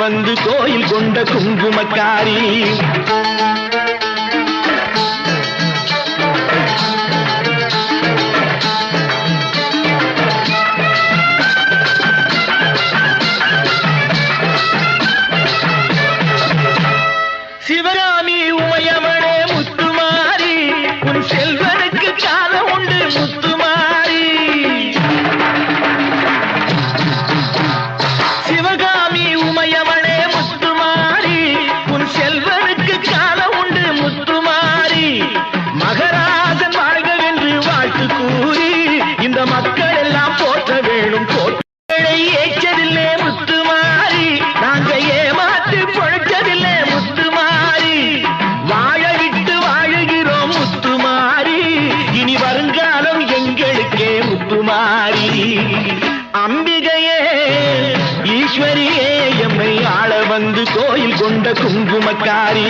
வந்து கோயில் கொண்ட குங்குமக்காரி. சிவகாமி உமையவளே முத்துமாரி, உன் செல்வனுக்கு காலம் உண்டு முத்துமாரி. சிவகாமி உமையவளே முத்துமாரி, உன் செல்வனுக்கு காலம் உண்டு முத்துமாரி. மகராஜன் வாழ்கவென்று வாழ்த்து கூறி இந்த மக்கள் எல்லாம் போற்ற வேணும். போற்றலை ஏற்றதில்லை முத்துமாரி, நாங்க ஏமாத்து பொழைச்சதில்லை முத்துமாரி. வாழ விட்டு வாழுகிறோம் முத்துமாரி, இனி வருங்காலம் எங்களுக்கே முத்துமாரி. அம்பிகையே ஈஸ்வரியே எம்மை ஆள வந்து கோயில் கொண்ட குங்குமக்காரி.